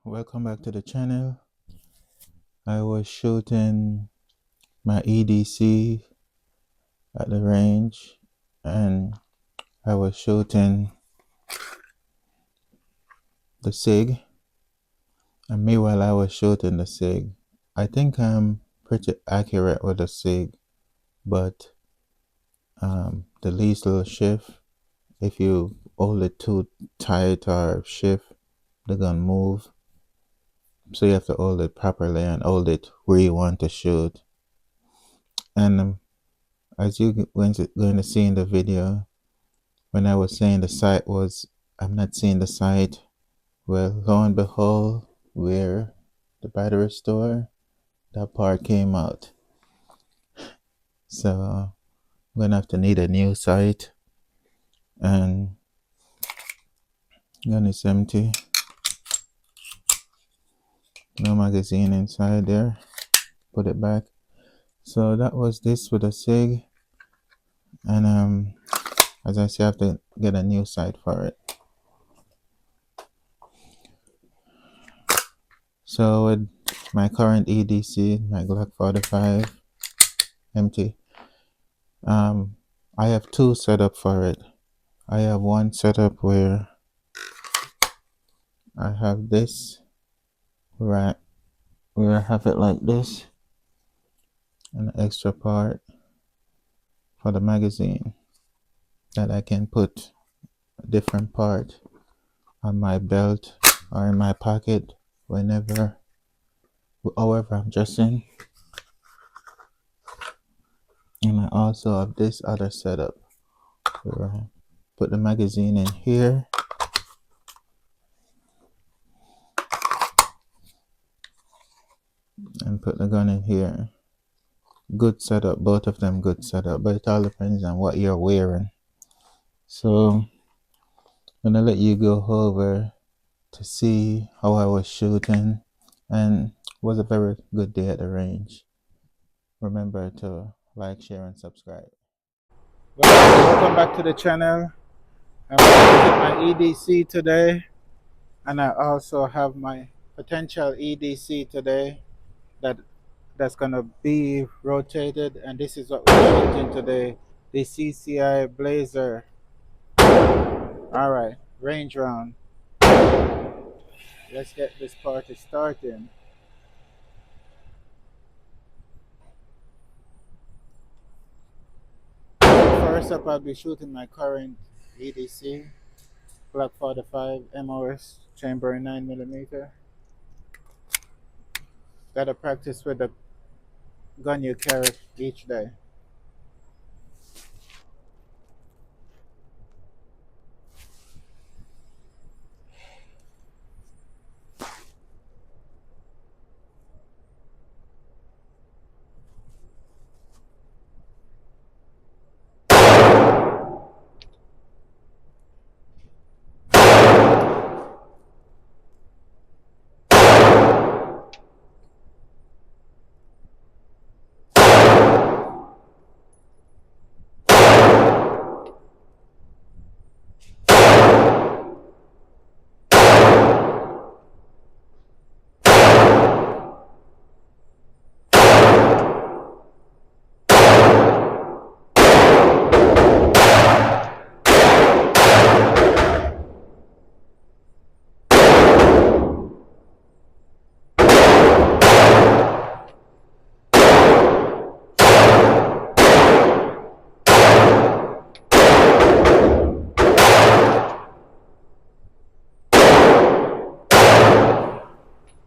Welcome back to the channel. I was shooting my EDC at the range, and I was shooting the SIG. And meanwhile I was shooting the SIG, I think I'm pretty accurate with the SIG, but the lethal shift, if you hold it too tight or shift, the gun move. So you have to hold it properly and hold it where you want to shoot. And as you're going to see in the video, when I was saying the sight was, I'm not seeing the sight, well, lo and behold, where the battery store, that part came out. So I'm going to have to need a new sight. And gun is empty. No magazine inside there. Put it back. So that was this with the SIG. And as I say, I have to get a new sight for it. So with my current EDC, my GLOCK 45 empty, I have two set up for it. I have one setup where I have this, where I have it like this, an extra part for the magazine that I can put a different part on my belt or in my pocket whenever, however I'm dressing. And I also have this other setup where I put the magazine in here and put the gun in here. Good setup, both of them good setup, but it all depends on what you're wearing. So I'm gonna let you go over to see how I was shooting, and it was a very good day at the range. Remember to like, share, and subscribe. Welcome back to the channel. I'm shooting my EDC today, and I also have my potential EDC today that's gonna be rotated, and this is what we're shooting today, the CCI Blazer. All right, range round. Let's get this party started. First up, I'll be shooting my current EDC, GLOCK 45 MOS, chamber 9mm. Gotta practice with the gun you carry each day.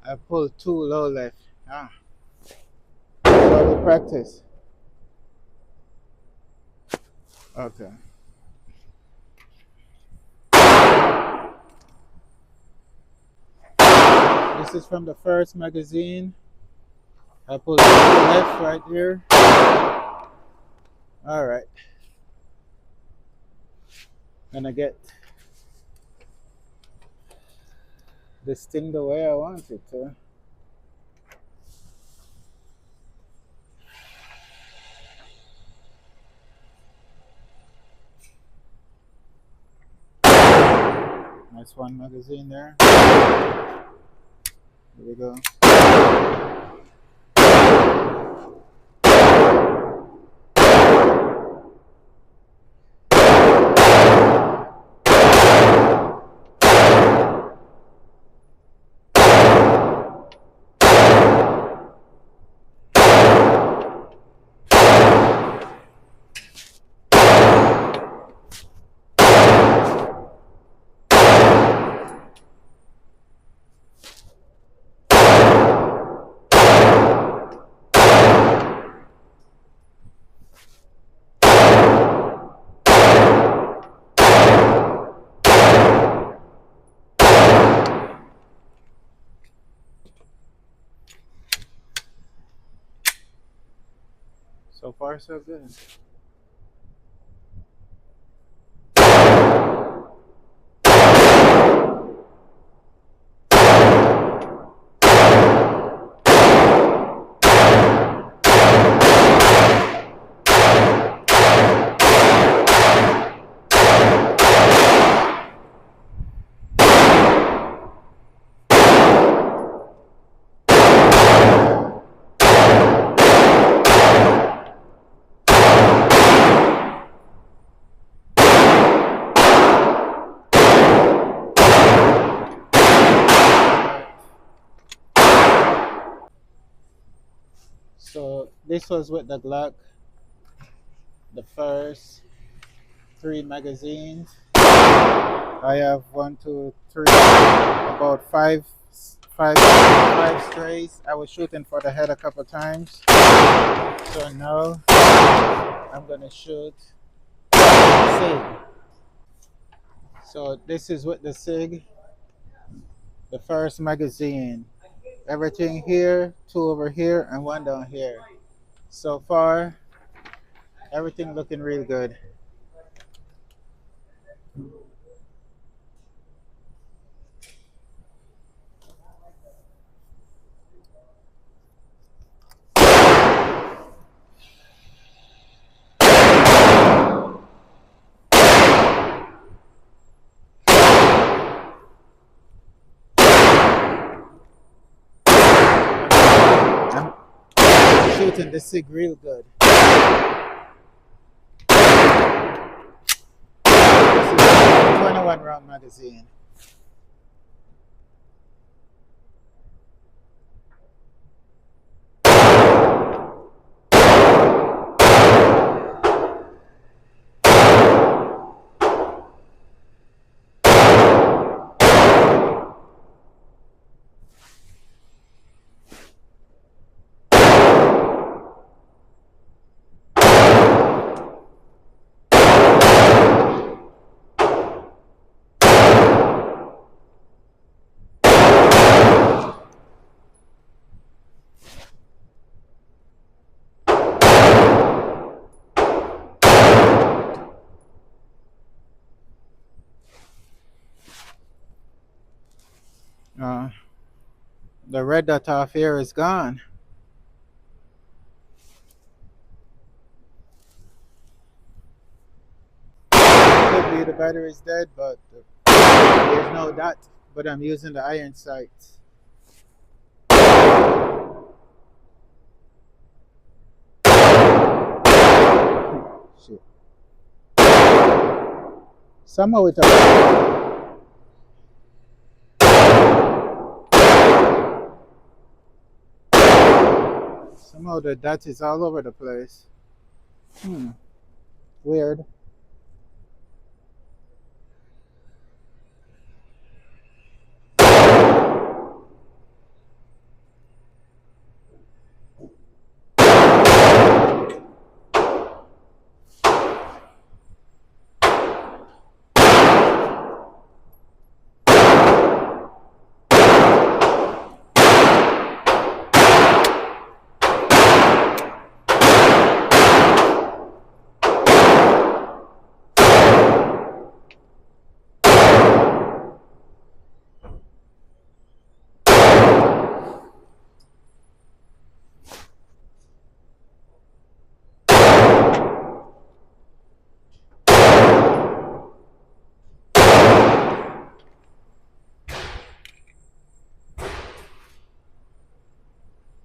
I pulled too low left. So we practice. Okay. This is from the first magazine. I pulled too left right here. All right. Gonna get this thing the way I want it to. That's one magazine there. Here we go. So far, so good. So this was with the Glock, the first 3 magazines. I have 1, 2, 3, about five strays. I was shooting for the head a couple times. So now I'm gonna shoot SIG. So this is with the SIG, the first magazine. Everything here, 2 over here, and 1 down here. So far, everything looking real good. I'm shooting the SIG real good. This is a 21 round magazine. The red dot off here is gone. Could be the battery is dead, but there's no dot. But I'm using the iron sights. Shit. Somehow it's somehow the dot is all over the place. Weird.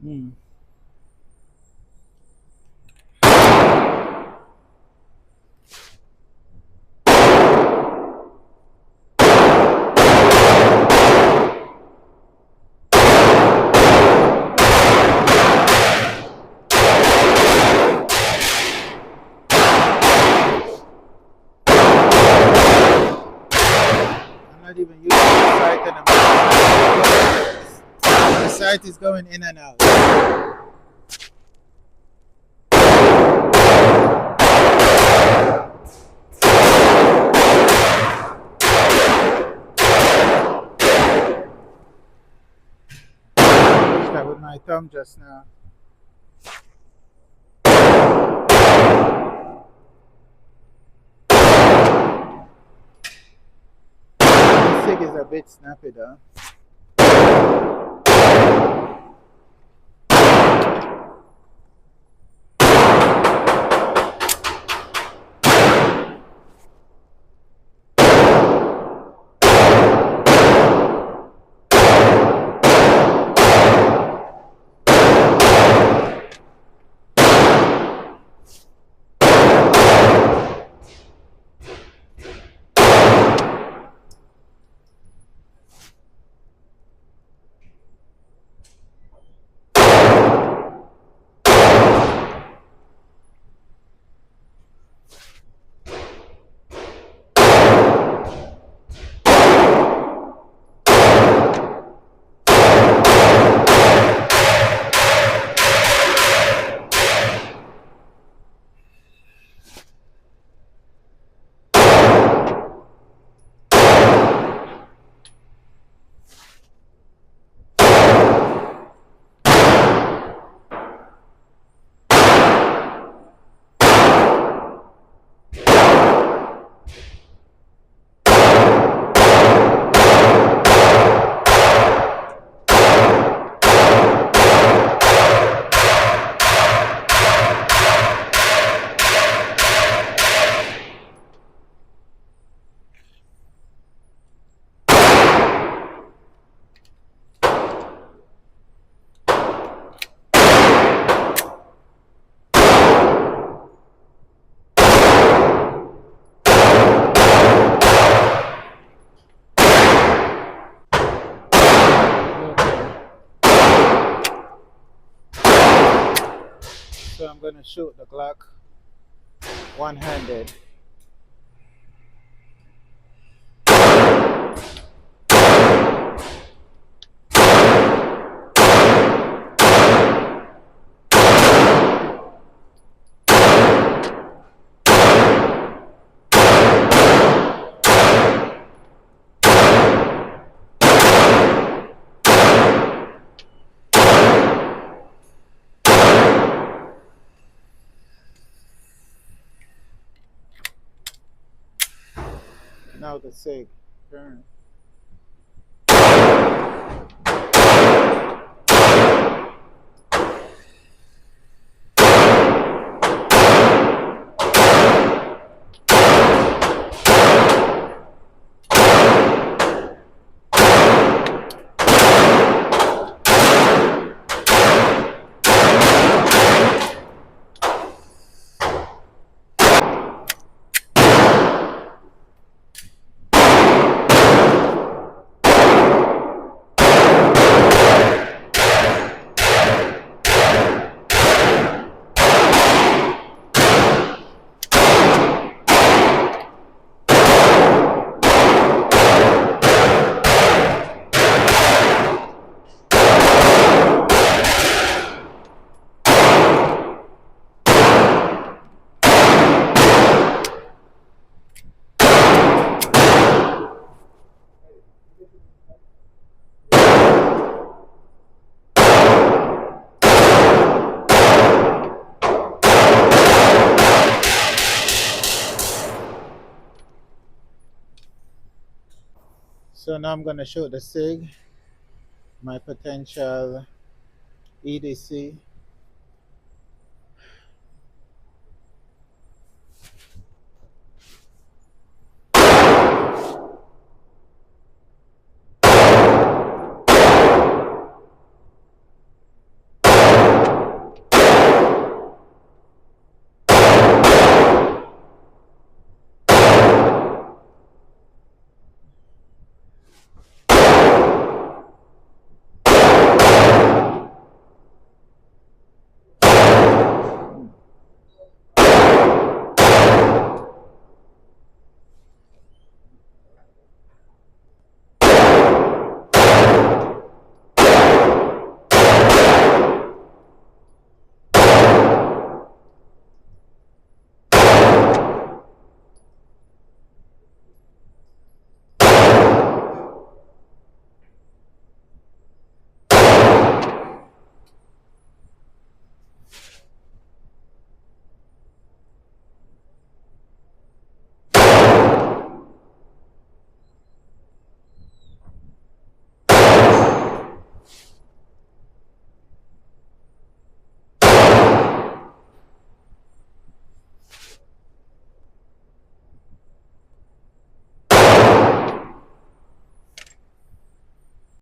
Hmm. I'm not even using the sight anymore. The sight is going in and out. I pushed that with my thumb just now. The SIG is a bit snappy though. So I'm going to shoot the Glock one-handed. Now the SIG. Turn. So now I'm going to shoot the SIG, my potential EDC.